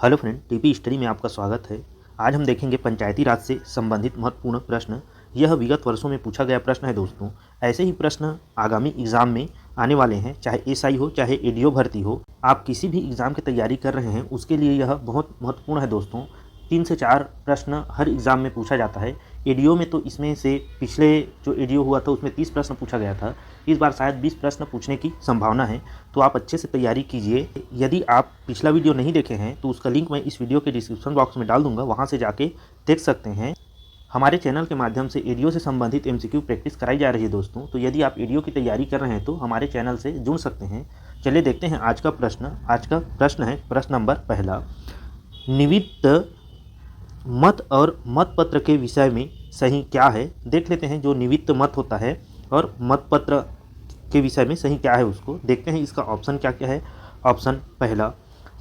Hello friend, TP study में आपका स्वागत है। आज हम देखेंगे पंचायती राज से संबंधित महत्वपूर्ण प्रश्न। यह विगत वर्षों में पूछा गया प्रश्न है दोस्तों। ऐसे ही प्रश्न आगामी एग्जाम में आने वाले हैं, चाहे एसआई हो चाहे एडीओ भर्ती हो। आप किसी भी एग्ज़ाम की तैयारी कर रहे हैं उसके लिए यह बहुत महत्वपूर्ण है दोस्तों। 3 से 4 प्रश्न हर एग्ज़ाम में पूछा जाता है। एडीओ में तो इसमें से पिछले जो एडीओ हुआ था उसमें 30 प्रश्न पूछा गया था। इस बार शायद 20 प्रश्न पूछने की संभावना है, तो आप अच्छे से तैयारी कीजिए। यदि आप पिछला वीडियो नहीं देखे हैं तो उसका लिंक मैं इस वीडियो के डिस्क्रिप्शन बॉक्स में डाल दूंगा, वहां से जाके देख सकते हैं। हमारे चैनल के माध्यम से एडीओ से संबंधित एमसीक्यू प्रैक्टिस कराई जा रही है दोस्तों। तो यदि आप एडीओ की तैयारी कर रहे हैं तो हमारे चैनल से जुड़ सकते हैं। चलिए देखते हैं आज का प्रश्न। आज का प्रश्न है प्रश्न नंबर पहला, निवित्त मत और मतपत्र के विषय में सही क्या है। देख लेते हैं जो निवित्त मत होता है और मतपत्र के विषय में सही क्या है उसको देखते हैं। इसका ऑप्शन क्या क्या है। ऑप्शन पहला,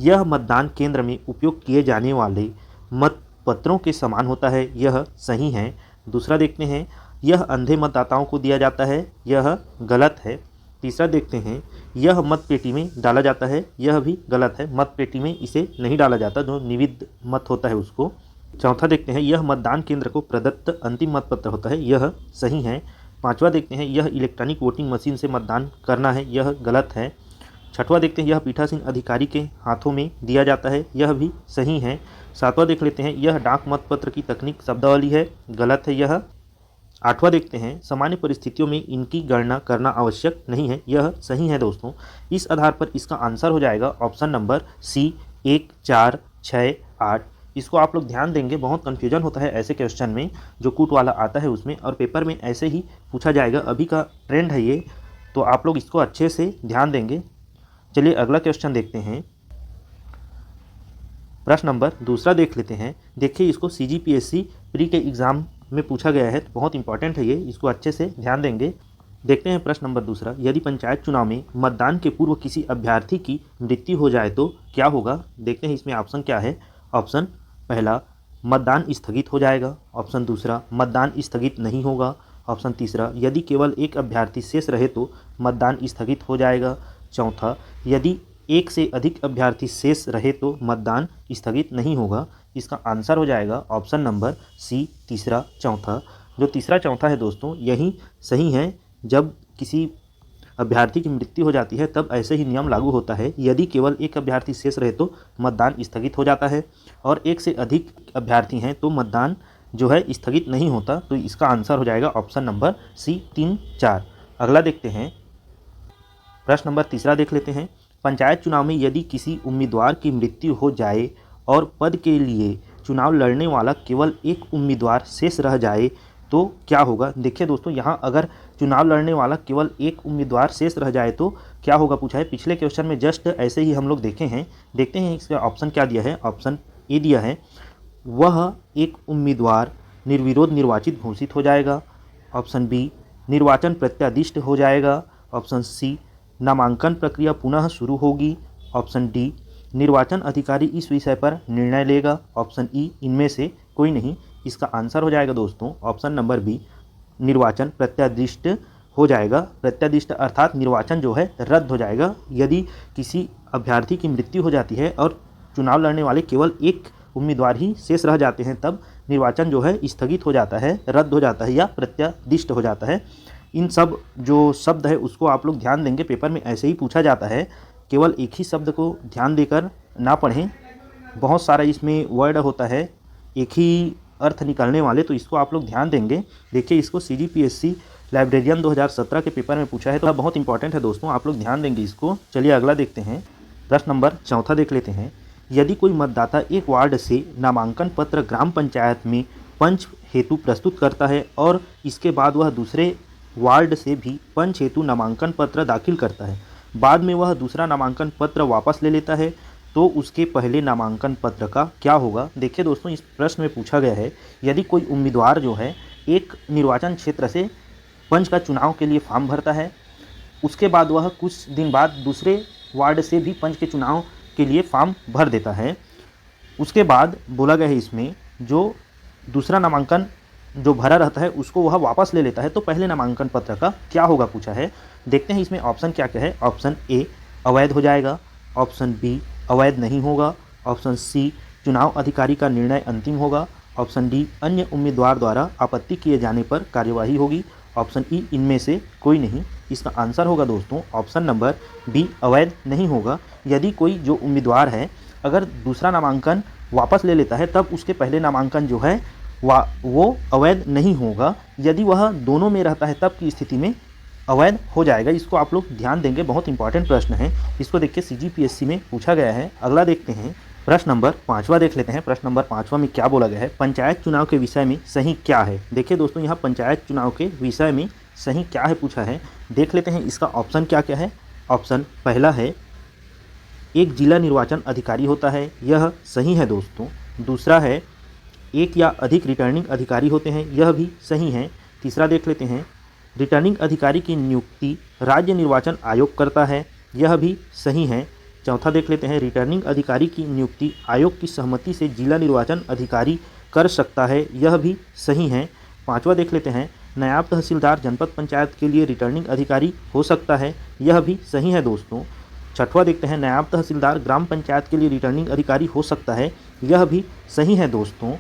यह मतदान केंद्र में उपयोग किए जाने वाले मतपत्रों के समान होता है, यह सही है। दूसरा देखते हैं, यह अंधे मतदाताओं को दिया जाता है, यह गलत है। तीसरा देखते हैं, यह मत पेटी में डाला जाता है, यह भी गलत है। मत पेटी में इसे नहीं डाला जाता, जो निविद मत होता है उसको। चौथा देखते हैं, यह मतदान केंद्र को प्रदत्त अंतिम मतपत्र होता है, यह सही है। पांचवा देखते हैं, यह इलेक्ट्रॉनिक वोटिंग मशीन से मतदान करना है, यह गलत है। छठवां देखते हैं, यह पीठासीन अधिकारी के हाथों में दिया जाता है, यह भी सही है। सातवां देख लेते हैं, यह डाक मतपत्र की तकनीक शब्दावली है, गलत है यह। आठवां देखते हैं, सामान्य परिस्थितियों में इनकी गणना करना आवश्यक नहीं है, यह सही है दोस्तों। इस आधार पर इसका आंसर हो जाएगा ऑप्शन नंबर सी 1, 4, 6, 8। इसको आप लोग ध्यान देंगे, बहुत कन्फ्यूजन होता है ऐसे क्वेश्चन में जो कूट वाला आता है उसमें, और पेपर में ऐसे ही पूछा जाएगा। अभी का ट्रेंड है ये, तो आप लोग इसको अच्छे से ध्यान देंगे। चलिए अगला क्वेश्चन देखते हैं। प्रश्न नंबर दूसरा देख लेते हैं। देखिए इसको सीजीपीएससी प्री के एग्ज़ाम में पूछा गया है, तो बहुत इंपॉर्टेंट है ये, इसको अच्छे से ध्यान देंगे। देखते हैं प्रश्न नंबर दूसरा, यदि पंचायत चुनाव में मतदान के पूर्व किसी अभ्यर्थी की मृत्यु हो जाए तो क्या होगा। देखते हैं इसमें ऑप्शन क्या है। ऑप्शन पहला, मतदान स्थगित हो जाएगा। ऑप्शन दूसरा, मतदान स्थगित नहीं होगा। ऑप्शन तीसरा, यदि केवल एक अभ्यर्थी शेष रहे तो मतदान स्थगित हो जाएगा। चौथा, यदि एक से अधिक अभ्यर्थी शेष रहे तो मतदान स्थगित नहीं होगा। इसका आंसर हो जाएगा ऑप्शन नंबर सी, तीसरा चौथा। जो तीसरा चौथा है दोस्तों, यही सही है। जब किसी अभ्यर्थी की मृत्यु हो जाती है तब ऐसे ही नियम लागू होता है। यदि केवल एक अभ्यर्थी शेष रहे तो मतदान स्थगित हो जाता है, और एक से अधिक अभ्यर्थी हैं तो मतदान जो है स्थगित नहीं होता। तो इसका आंसर हो जाएगा ऑप्शन नंबर सी, 3, 4। अगला देखते हैं, प्रश्न नंबर तीसरा देख लेते हैं। पंचायत चुनाव में यदि किसी उम्मीदवार की मृत्यु हो जाए और पद के लिए चुनाव लड़ने वाला केवल एक उम्मीदवार शेष रह जाए तो क्या होगा। देखिए दोस्तों, यहाँ अगर चुनाव लड़ने वाला केवल एक उम्मीदवार शेष रह जाए तो क्या होगा पूछा है। पिछले क्वेश्चन में जस्ट ऐसे ही हम लोग देखे हैं। देखते हैं इसका ऑप्शन क्या दिया है। ऑप्शन ए दिया है, वह एक उम्मीदवार निर्विरोध निर्वाचित घोषित हो जाएगा। ऑप्शन बी, निर्वाचन प्रत्यादिष्ट हो जाएगा। ऑप्शन सी, नामांकन प्रक्रिया पुनः शुरू होगी। ऑप्शन डी, निर्वाचन अधिकारी इस विषय पर निर्णय लेगा। ऑप्शन ई, इनमें से कोई नहीं। इसका आंसर हो जाएगा दोस्तों ऑप्शन नंबर बी, निर्वाचन प्रत्यादिष्ट हो जाएगा। प्रत्यादिष्ट अर्थात निर्वाचन जो है रद्द हो जाएगा। यदि किसी अभ्यर्थी की मृत्यु हो जाती है और चुनाव लड़ने वाले केवल एक उम्मीदवार ही शेष रह जाते हैं तब निर्वाचन जो है स्थगित हो जाता है, रद्द हो जाता है या प्रत्यादिष्ट हो जाता है। इन सब जो शब्द है उसको आप लोग ध्यान देंगे, पेपर में ऐसे ही पूछा जाता है। केवल एक ही शब्द को ध्यान देकर ना पढ़ें, बहुत सारा इसमें वर्ड होता है एक ही अर्थ निकालने वाले, तो इसको आप लोग ध्यान देंगे। देखिए इसको सीजीपीएससी लाइब्रेरियन 2017 के पेपर में पूछा है, तो बहुत इंपॉर्टेंट है दोस्तों, आप लोग ध्यान देंगे इसको। चलिए अगला देखते हैं। प्रश्न नंबर चौथा देख लेते हैं। यदि कोई मतदाता एक वार्ड से नामांकन पत्र ग्राम पंचायत में पंच हेतु प्रस्तुत करता है और इसके बाद वह दूसरे वार्ड से भी पंच हेतु नामांकन पत्र दाखिल करता है, बाद में वह दूसरा नामांकन पत्र वापस ले लेता है, तो उसके पहले नामांकन पत्र का क्या होगा। देखिए दोस्तों, इस प्रश्न में पूछा गया है, यदि कोई उम्मीदवार जो है एक निर्वाचन क्षेत्र से पंच का चुनाव के लिए फॉर्म भरता है, उसके बाद वह कुछ दिन बाद दूसरे वार्ड से भी पंच के चुनाव के लिए फॉर्म भर देता है। उसके बाद बोला गया है इसमें जो दूसरा नामांकन जो भरा रहता है उसको वह वापस ले लेता है, तो पहले नामांकन पत्र का क्या होगा पूछा है। देखते हैं इसमें ऑप्शन क्या क्या है। ऑप्शन ए, अवैध हो जाएगा। ऑप्शन बी, अवैध नहीं होगा। ऑप्शन सी चुनाव अधिकारी का निर्णय अंतिम होगा। ऑप्शन डी अन्य उम्मीदवार द्वारा आपत्ति किए जाने पर कार्यवाही होगी। ऑप्शन ई इनमें से कोई नहीं। इसका आंसर होगा दोस्तों ऑप्शन नंबर बी अवैध नहीं होगा। यदि कोई जो उम्मीदवार है अगर दूसरा नामांकन वापस ले लेता है तब उसके पहले नामांकन जो है वो अवैध नहीं होगा। यदि वह दोनों में रहता है तब की स्थिति में अवैध हो जाएगा। इसको आप लोग ध्यान देंगे, बहुत इंपॉर्टेंट प्रश्न है। इसको देखिए CGPSC में पूछा गया है। अगला देखते हैं प्रश्न नंबर 5वां देख लेते हैं। प्रश्न नंबर 5वां में क्या बोला गया है, पंचायत चुनाव के विषय में सही क्या है। देखिए दोस्तों यहाँ पंचायत चुनाव के विषय में सही क्या है पूछा है। देख लेते हैं इसका ऑप्शन क्या क्या है। ऑप्शन पहला है एक जिला निर्वाचन अधिकारी होता है, यह सही है दोस्तों। दूसरा है एक या अधिक रिटर्निंग अधिकारी होते हैं, यह भी सही है। तीसरा देख लेते हैं रिटर्निंग अधिकारी की नियुक्ति राज्य निर्वाचन आयोग करता है, यह भी सही है। चौथा देख लेते हैं रिटर्निंग अधिकारी की नियुक्ति आयोग की सहमति से जिला निर्वाचन अधिकारी कर सकता है, यह भी सही है। पांचवा देख लेते हैं नायब तहसीलदार जनपद पंचायत के लिए रिटर्निंग अधिकारी हो सकता है, यह भी सही है दोस्तों। छठवां देखते हैं नायब तहसीलदार ग्राम पंचायत के लिए रिटर्निंग अधिकारी हो सकता है, यह भी सही है दोस्तों।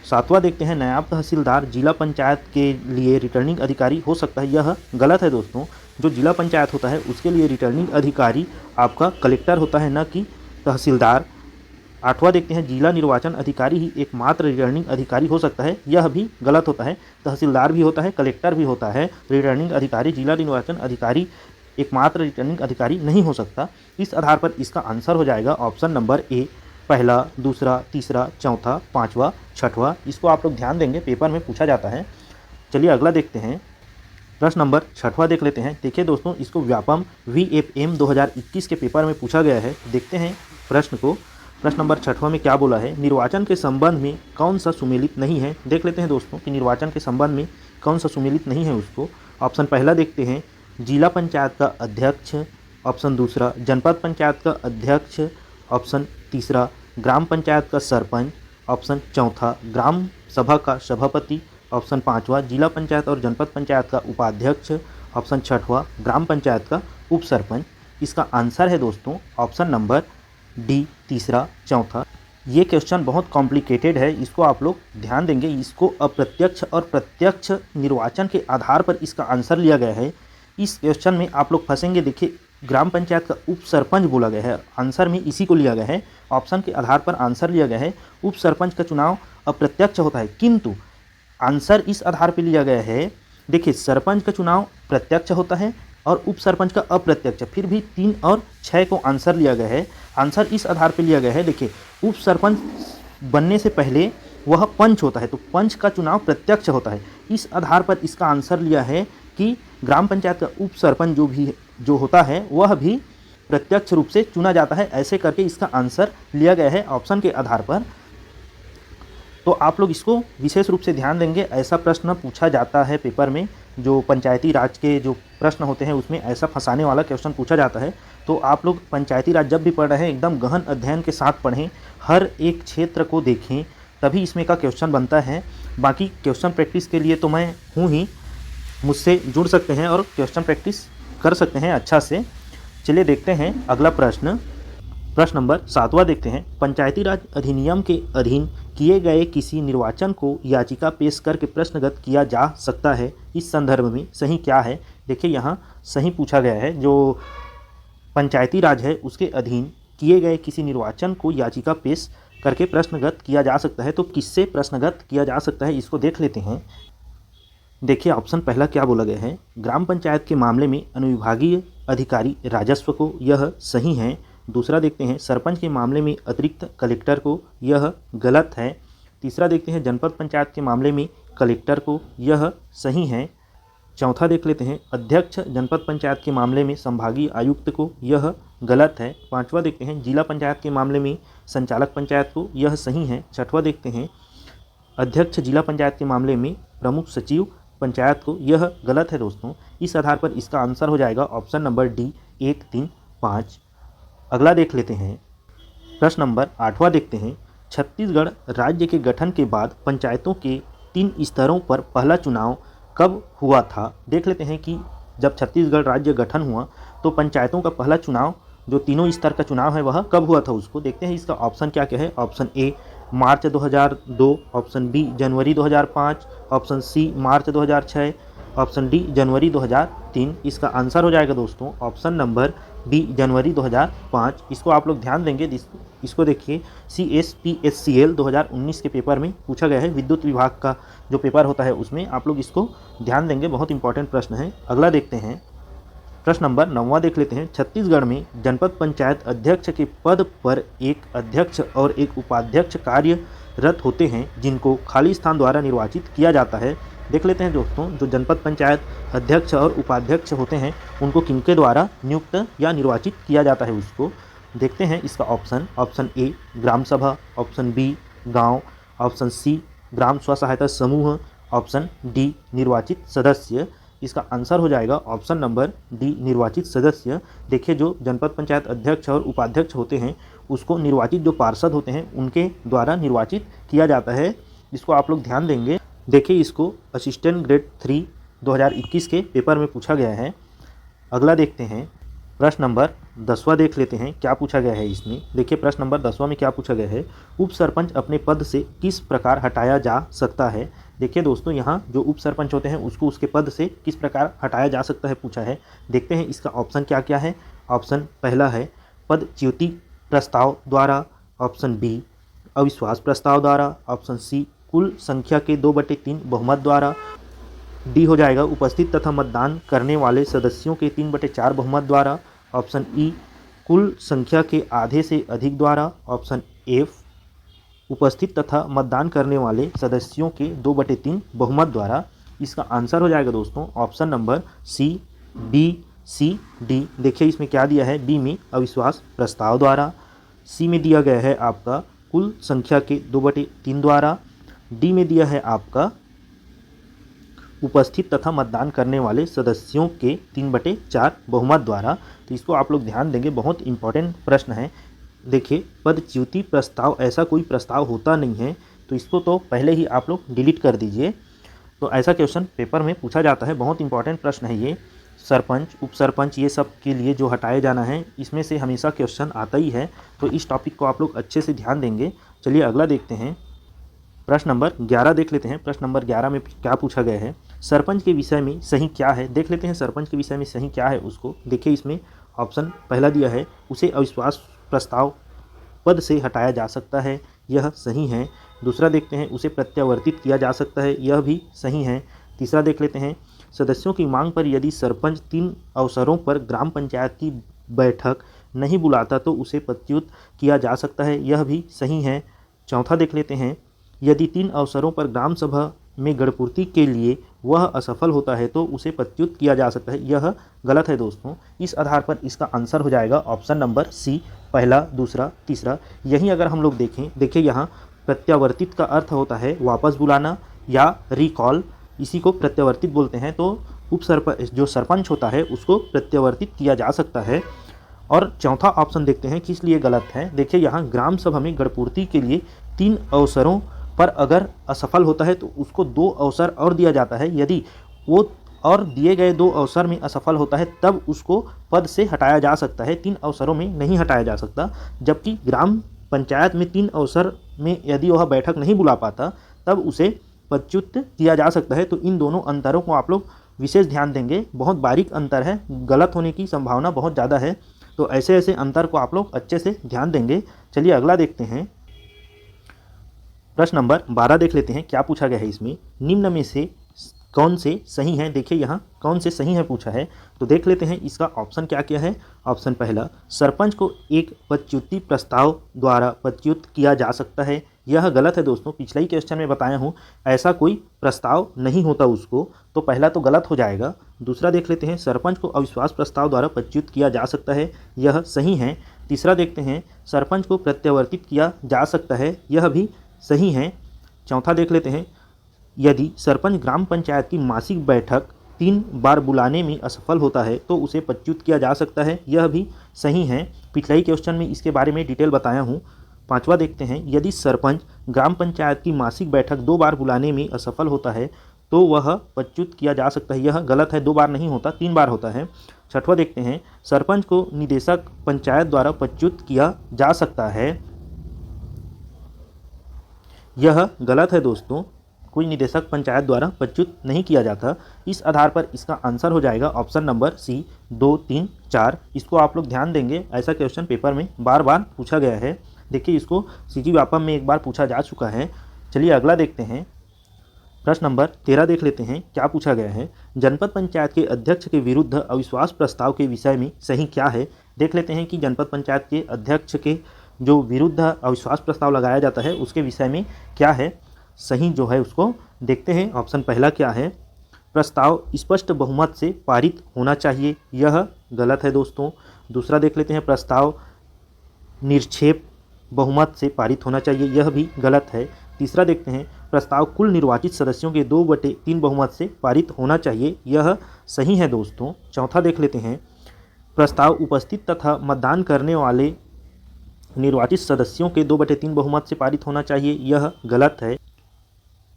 सातवां देखते हैं नायब तहसीलदार जिला पंचायत के लिए रिटर्निंग अधिकारी हो सकता है, यह गलत है दोस्तों। जो जिला पंचायत होता है उसके लिए रिटर्निंग अधिकारी आपका कलेक्टर होता है, न कि तहसीलदार। आठवां देखते हैं जिला निर्वाचन अधिकारी ही एकमात्र रिटर्निंग अधिकारी हो सकता है, यह भी गलत होता है। तहसीलदार भी होता है, कलेक्टर भी होता है, रिटर्निंग अधिकारी जिला निर्वाचन अधिकारी एकमात्र रिटर्निंग अधिकारी नहीं हो सकता। इस आधार पर इसका आंसर हो जाएगा ऑप्शन नंबर ए, पहला, दूसरा, तीसरा, चौथा, पाँचवा, छठवां। इसको आप लोग ध्यान देंगे, पेपर में पूछा जाता है। चलिए अगला देखते हैं प्रश्न नंबर छठवां देख लेते हैं। देखिए दोस्तों इसको व्यापम VFM 2021 के पेपर में पूछा गया है। देखते हैं प्रश्न को। प्रश्न नंबर छठवां में क्या बोला है, निर्वाचन के संबंध में कौन सा सुमेलित नहीं है। देख लेते हैं दोस्तों कि निर्वाचन के संबंध में कौन सा सुमेलित नहीं है उसको। ऑप्शन पहला देखते हैं जिला पंचायत का अध्यक्ष। ऑप्शन दूसरा जनपद पंचायत का अध्यक्ष। ऑप्शन तीसरा ग्राम पंचायत का सरपंच। ऑप्शन चौथा ग्राम सभा का सभापति। ऑप्शन पाँचवा जिला पंचायत और जनपद पंचायत का उपाध्यक्ष। ऑप्शन छठवा ग्राम पंचायत का उप सरपंच। इसका आंसर है दोस्तों ऑप्शन नंबर डी, तीसरा, चौथा। ये क्वेश्चन बहुत कॉम्प्लिकेटेड है, इसको आप लोग ध्यान देंगे। इसको अप्रत्यक्ष और प्रत्यक्ष निर्वाचन के आधार पर इसका आंसर लिया गया है। इस क्वेश्चन में आप लोग फंसेंगे। देखिए ग्राम पंचायत का उप सरपंच बोला गया है, आंसर में इसी को लिया गया है। ऑप्शन के आधार पर आंसर लिया गया है। उप सरपंच का चुनाव अप्रत्यक्ष होता है, किंतु आंसर इस आधार पर लिया गया है। देखिए सरपंच का चुनाव प्रत्यक्ष होता है और उप सरपंच का अप्रत्यक्ष, फिर भी 3 और 6 को आंसर लिया गया है। आंसर इस आधार पर लिया गया है। देखिए उप सरपंच बनने से पहले वह पंच होता है, तो पंच का चुनाव प्रत्यक्ष होता है। इस आधार पर इसका आंसर लिया है कि ग्राम पंचायत का उप सरपंच जो होता है वह भी प्रत्यक्ष रूप से चुना जाता है। ऐसे करके इसका आंसर लिया गया है ऑप्शन के आधार पर। तो आप लोग इसको विशेष रूप से ध्यान देंगे। ऐसा प्रश्न पूछा जाता है पेपर में, जो पंचायती राज के जो प्रश्न होते हैं उसमें ऐसा फंसाने वाला क्वेश्चन पूछा जाता है। तो आप लोग पंचायती राज जब भी पढ़ रहे हैं एकदम गहन अध्ययन के साथ पढ़ें, हर एक क्षेत्र को देखें, तभी इसमें का क्वेश्चन बनता है। बाकी क्वेश्चन प्रैक्टिस के लिए तो मैं हूँ ही, मुझसे जुड़ सकते हैं और क्वेश्चन प्रैक्टिस कर सकते हैं अच्छा से। चलिए देखते हैं अगला प्रश्न। प्रश्न नंबर 7वां देखते हैं पंचायती राज अधिनियम के अधीन किए गए किसी निर्वाचन को याचिका पेश करके प्रश्नगत किया जा सकता है। इस संदर्भ में सही क्या है। देखिए यहाँ सही पूछा गया है, जो पंचायती राज है उसके अधीन किए गए किसी निर्वाचन को याचिका पेश करके प्रश्नगत किया जा सकता है। तो किससे प्रश्नगत किया जा सकता है इसको देख लेते हैं। देखिए ऑप्शन पहला क्या बोला गया है, ग्राम पंचायत के मामले में अनुविभागीय अधिकारी राजस्व को, यह सही है। दूसरा देखते हैं सरपंच के मामले में अतिरिक्त कलेक्टर को, यह गलत है। तीसरा देखते हैं जनपद पंचायत के मामले में कलेक्टर को, यह सही है। चौथा देख लेते हैं अध्यक्ष जनपद पंचायत के मामले में संभागीय आयुक्त को, यह गलत है। पांचवा देखते हैं जिला पंचायत के मामले में संचालक पंचायत को, यह सही है। छठवा देखते हैं अध्यक्ष जिला पंचायत के मामले में प्रमुख सचिव पंचायत को, यह गलत है दोस्तों। इस आधार पर इसका आंसर हो जाएगा ऑप्शन नंबर डी, 1, 3, 5। अगला देख लेते हैं प्रश्न नंबर 8वां देखते हैं छत्तीसगढ़ राज्य के गठन के बाद पंचायतों के 3 स्तरों पर पहला चुनाव कब हुआ था। देख लेते हैं कि जब छत्तीसगढ़ राज्य गठन हुआ तो पंचायतों का पहला चुनाव जो तीनों स्तर का चुनाव है वह कब हुआ था उसको देखते हैं। इसका ऑप्शन क्या क्या है। Option A March 2002, option B जनवरी 2005, option C March 2006, option D जनवरी 2003। इसका आंसर हो जाएगा दोस्तों ऑप्शन नंबर बी जनवरी 2005। इसको आप लोग ध्यान देंगे। इसको देखिए CSPSCL 2019 के पेपर में पूछा गया है, विद्युत विभाग का जो पेपर होता है उसमें आप लोग इसको ध्यान देंगे, बहुत इंपॉर्टेंट प्रश्न है। अगला देखते हैं प्रश्न नंबर 9वां देख लेते हैं। छत्तीसगढ़ में जनपद पंचायत अध्यक्ष के पद पर एक अध्यक्ष और एक उपाध्यक्ष कार्यरत होते हैं जिनको खाली स्थान द्वारा निर्वाचित किया जाता है। देख लेते हैं दोस्तों, जो जनपद पंचायत अध्यक्ष और उपाध्यक्ष होते हैं उनको किनके द्वारा नियुक्त या निर्वाचित किया जाता है उसको देखते हैं। इसका ऑप्शन ए ग्राम सभा, ऑप्शन बी गांव, ऑप्शन सी ग्राम स्व सहायता समूह, ऑप्शन डी निर्वाचित सदस्य। इसका आंसर हो जाएगा ऑप्शन नंबर डी निर्वाचित सदस्य। देखिए जो जनपद पंचायत अध्यक्ष और उपाध्यक्ष होते हैं उसको निर्वाचित जो पार्षद होते हैं उनके द्वारा निर्वाचित किया जाता है। इसको आप लोग ध्यान देंगे। देखिए इसको असिस्टेंट ग्रेड 3 2021 के पेपर में पूछा गया है। अगला देखते हैं प्रश्न नंबर 10वां देख लेते हैं क्या पूछा गया है इसमें। देखिए प्रश्न नंबर 10वां में क्या पूछा गया है। उप सरपंच अपने पद से किस प्रकार हटाया जा सकता है। देखिए दोस्तों यहाँ जो उप सरपंच होते हैं उसको उसके पद से किस प्रकार हटाया जा सकता है पूछा है। देखते हैं इसका ऑप्शन क्या क्या है। ऑप्शन पहला है पदच्युति प्रस्ताव द्वारा, ऑप्शन बी अविश्वास प्रस्ताव द्वारा, ऑप्शन सी कुल संख्या के 2/3 बहुमत द्वारा, डी हो जाएगा उपस्थित तथा मतदान करने वाले सदस्यों के 3/4 बहुमत द्वारा, ऑप्शन ई कुल संख्या के आधे से अधिक द्वारा, ऑप्शन एफ उपस्थित तथा मतदान करने वाले सदस्यों के 2/3 बहुमत द्वारा। इसका आंसर हो जाएगा दोस्तों option number C B C D. देखिए इसमें क्या दिया है। बी में अविश्वास प्रस्ताव द्वारा, सी में दिया गया है आपका कुल संख्या के 2/3 द्वारा, डी में दिया है आपका उपस्थित तथा मतदान करने वाले सदस्यों के 3/4 बहुमत द्वारा। तो इसको आप लोग ध्यान देंगे, बहुत इंपॉर्टेंट प्रश्न है। देखिए पदच्युति प्रस्ताव ऐसा कोई प्रस्ताव होता नहीं है तो इसको तो पहले ही आप लोग डिलीट कर दीजिए। तो ऐसा क्वेश्चन पेपर में पूछा जाता है, बहुत इंपॉर्टेंट प्रश्न है ये। सरपंच उप सरपंच ये सब के लिए जो हटाए जाना है इसमें से हमेशा क्वेश्चन आता ही है, तो इस टॉपिक को आप लोग अच्छे से ध्यान देंगे। चलिए अगला देखते हैं प्रश्न नंबर 11 देख लेते हैं। प्रश्न नंबर 11 में क्या पूछा गया है। सरपंच के विषय में सही क्या है। देख लेते हैं सरपंच के विषय में सही क्या है उसको। देखिए इसमें ऑप्शन पहला दिया है उसे अविश्वास प्रस्ताव पद से हटाया जा सकता है, यह सही है। दूसरा देखते हैं उसे प्रत्यावर्तित किया जा सकता है, यह भी सही है। तीसरा देख लेते हैं सदस्यों की मांग पर यदि सरपंच 3 अवसरों पर ग्राम पंचायत की बैठक नहीं बुलाता तो उसे पदच्युत किया जा सकता है, यह भी सही है। चौथा देख लेते हैं यदि 3 अवसरों पर ग्राम सभा में गणपूर्ति के लिए वह असफल होता है तो उसे पदच्युत किया जा सकता है, यह गलत है दोस्तों। इस आधार पर इसका आंसर हो जाएगा ऑप्शन नंबर सी पहला, दूसरा, तीसरा। यहीं अगर हम लोग देखें, देखिए यहाँ प्रत्यावर्तित का अर्थ होता है वापस बुलाना या रिकॉल, इसी को प्रत्यावर्तित बोलते हैं। तो उप सरपंच जो सरपंच होता है उसको प्रत्यावर्तित किया जा सकता है। और चौथा ऑप्शन देखते हैं किस लिए गलत है। देखिए यहाँ ग्राम सभा में गणपूर्ति के लिए 3 अवसरों पर अगर असफल होता है तो उसको 2 अवसर और दिया जाता है। यदि वो और दिए गए 2 अवसर में असफल होता है तब उसको पद से हटाया जा सकता है, 3 अवसरों में नहीं हटाया जा सकता। जबकि ग्राम पंचायत में 3 अवसर में यदि वह बैठक नहीं बुला पाता तब उसे पदच्युत किया जा सकता है। तो इन दोनों अंतरों को आप लोग विशेष ध्यान देंगे, बहुत बारीक अंतर है, गलत होने की संभावना बहुत ज़्यादा है। तो ऐसे ऐसे अंतर को आप लोग अच्छे से ध्यान देंगे। चलिए अगला देखते हैं प्रश्न नंबर 12 देख लेते हैं क्या पूछा गया है इसमें। निम्न में से कौन से सही हैं। देखिए यहाँ कौन से सही है पूछा है, तो देख लेते हैं इसका ऑप्शन क्या क्या है। ऑप्शन पहला सरपंच को एक पदच्युति प्रस्ताव द्वारा पदच्युत किया जा सकता है, यह गलत है दोस्तों। पिछले ही क्वेश्चन में बताया हूँ ऐसा कोई प्रस्ताव नहीं होता उसको, तो पहला तो गलत हो जाएगा। दूसरा देख लेते हैं सरपंच को अविश्वास प्रस्ताव द्वारा पदच्युत किया जा सकता है, यह सही है। तीसरा देखते हैं सरपंच को प्रत्यावर्तित किया जा सकता है, यह भी सही है। चौथा देख लेते हैं यदि सरपंच ग्राम पंचायत की मासिक बैठक 3 बार बुलाने में असफल होता है तो उसे पदच्युत किया जा सकता है, यह भी सही है। पिछले ही क्वेश्चन में इसके बारे में डिटेल बताया हूँ। पांचवा देखते हैं यदि सरपंच ग्राम पंचायत की मासिक बैठक 2 बार बुलाने में असफल होता है तो वह पदच्युत किया जा सकता है, यह गलत है। 2 बार नहीं होता, 3 बार होता है। छठवां देखते हैं, सरपंच को निदेशक पंचायत द्वारा पदच्युत किया जा सकता है। यह गलत है दोस्तों, कोई निदेशक पंचायत द्वारा पदच्युत नहीं किया जाता। इस आधार पर इसका आंसर हो जाएगा ऑप्शन नंबर सी 2, 3, 4। इसको आप लोग ध्यान देंगे, ऐसा क्वेश्चन पेपर में बार बार पूछा गया है। देखिए इसको सीजी व्यापम में एक बार पूछा जा चुका है। चलिए अगला देखते हैं, प्रश्न नंबर 13 देख लेते हैं क्या पूछा गया है। जनपद पंचायत के अध्यक्ष के विरुद्ध अविश्वास प्रस्ताव के विषय में सही क्या है। देख लेते हैं कि जनपद पंचायत के अध्यक्ष के जो विरुद्ध अविश्वास प्रस्ताव लगाया जाता है उसके विषय में क्या है सही जो है उसको देखते हैं। ऑप्शन पहला क्या है, प्रस्ताव स्पष्ट बहुमत से पारित होना चाहिए, यह गलत है दोस्तों। दूसरा देख लेते हैं, प्रस्ताव निरक्षेप बहुमत से पारित होना चाहिए, यह भी गलत है। तीसरा देखते हैं, प्रस्ताव कुल निर्वाचित सदस्यों के 2/3 बहुमत से पारित होना चाहिए, यह सही है दोस्तों। चौथा देख लेते हैं, प्रस्ताव उपस्थित तथा मतदान करने वाले निर्वाचित सदस्यों के 2/3 बहुमत से पारित होना चाहिए, यह गलत है।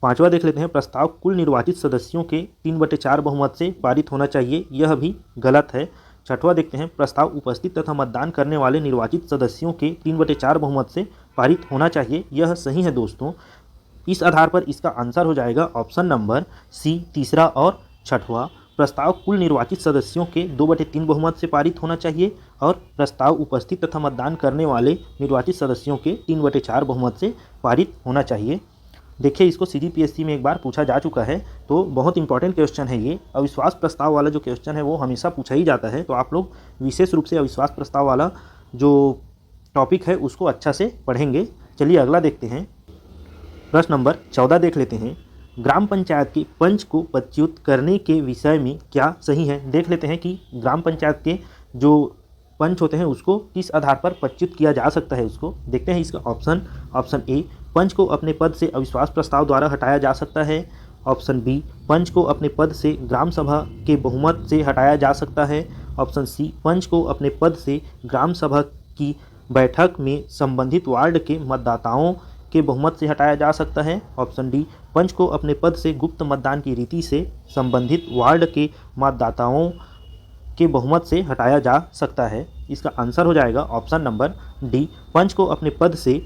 पांचवा देख लेते हैं, प्रस्ताव कुल निर्वाचित सदस्यों के 3/4 बहुमत से पारित होना चाहिए, यह भी गलत है। छठवां देखते हैं, प्रस्ताव उपस्थित तथा मतदान करने वाले निर्वाचित सदस्यों के 3/4 बहुमत से पारित होना चाहिए, यह सही है दोस्तों। इस आधार पर इसका आंसर हो जाएगा ऑप्शन नंबर सी तीसरा और छठवां। प्रस्ताव कुल निर्वाचित सदस्यों के 2/3 बहुमत से पारित होना चाहिए और प्रस्ताव उपस्थित तथा मतदान करने वाले निर्वाचित सदस्यों के 3/4 बहुमत से पारित होना चाहिए। देखिए इसको सीजीपीएससी में एक बार पूछा जा चुका है, तो बहुत इंपॉर्टेंट क्वेश्चन है ये। अविश्वास प्रस्ताव वाला जो क्वेश्चन है वो हमेशा पूछा ही जाता है, तो आप लोग विशेष रूप से अविश्वास प्रस्ताव वाला जो टॉपिक है उसको अच्छा से पढ़ेंगे। चलिए अगला देखते हैं, प्रश्न नंबर 14 देख लेते हैं, ग्राम पंचायत के पंच को पदच्युत करने के विषय में क्या सही है। देख लेते हैं कि ग्राम पंचायत के जो पंच होते हैं उसको किस आधार पर पदच्युत किया जा सकता है, उसको देखते हैं। इसका ऑप्शन ए, पंच को अपने पद से अविश्वास प्रस्ताव द्वारा हटाया जा सकता है। ऑप्शन बी, पंच को अपने पद से ग्राम सभा के बहुमत से हटाया जा सकता है। ऑप्शन सी, पंच को अपने पद से ग्राम सभा की बैठक में संबंधित वार्ड के मतदाताओं के बहुमत से हटाया जा सकता है। ऑप्शन डी, पंच को अपने पद से गुप्त मतदान की रीति से संबंधित वार्ड के मतदाताओं के बहुमत से हटाया जा सकता है। इसका आंसर हो जाएगा ऑप्शन नंबर डी, पंच को अपने पद से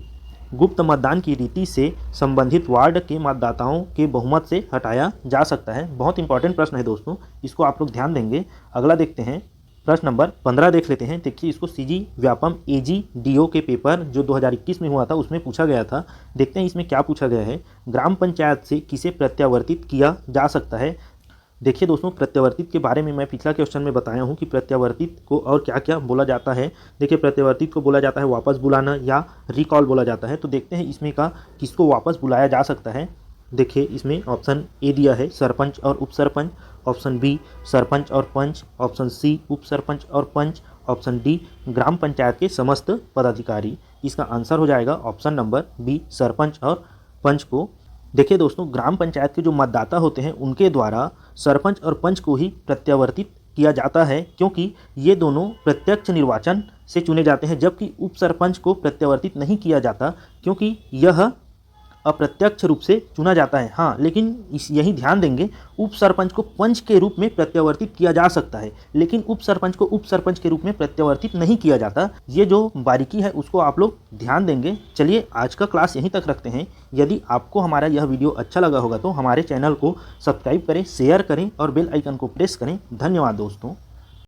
गुप्त मतदान की रीति से संबंधित वार्ड के मतदाताओं के बहुमत से हटाया जा सकता है। बहुत इंपॉर्टेंट प्रश्न है दोस्तों, इसको आप लोग ध्यान देंगे। अगला देखते हैं, प्रश्न नंबर 15 देख लेते हैं। देखिए इसको सीजी व्यापम AG/DO के पेपर जो 2021 में हुआ था उसमें पूछा गया था। देखते हैं इसमें क्या पूछा गया है। ग्राम पंचायत से किसे प्रत्यावर्तित किया जा सकता है। देखिए दोस्तों, प्रत्यावर्तित के बारे में मैं पिछला क्वेश्चन में बताया हूँ कि प्रत्यावर्तित को और क्या क्या बोला जाता है। देखिए प्रत्यावर्तित को बोला जाता है वापस बुलाना या रिकॉल बोला जाता है। तो देखते हैं इसमें का किसको वापस बुलाया जा सकता है। देखिए इसमें ऑप्शन ए दिया है सरपंच और उप सरपंच, ऑप्शन बी सरपंच और पंच, ऑप्शन सी उप सरपंच और पंच, ऑप्शन डी ग्राम पंचायत के समस्त पदाधिकारी। इसका आंसर हो जाएगा ऑप्शन नंबर बी सरपंच और पंच को। देखिए दोस्तों, ग्राम पंचायत के जो मतदाता होते हैं उनके द्वारा सरपंच और पंच को ही प्रत्यावर्तित किया जाता है, क्योंकि ये दोनों प्रत्यक्ष निर्वाचन से चुने जाते हैं, जबकि उप सरपंच को प्रत्यावर्तित नहीं किया जाता क्योंकि यह अप्रत्यक्ष रूप से चुना जाता है। हाँ, लेकिन यही ध्यान देंगे, उप सरपंच को पंच के रूप में प्रत्यावर्तित किया जा सकता है, लेकिन उप सरपंच को उप सरपंच के रूप में प्रत्यावर्तित नहीं किया जाता। ये जो बारीकी है उसको आप लोग ध्यान देंगे। चलिए आज का क्लास यहीं तक रखते हैं। यदि आपको हमारा यह वीडियो अच्छा लगा होगा तो हमारे चैनल को सब्सक्राइब करें, शेयर करें और बेल आइकन को प्रेस करें। धन्यवाद दोस्तों।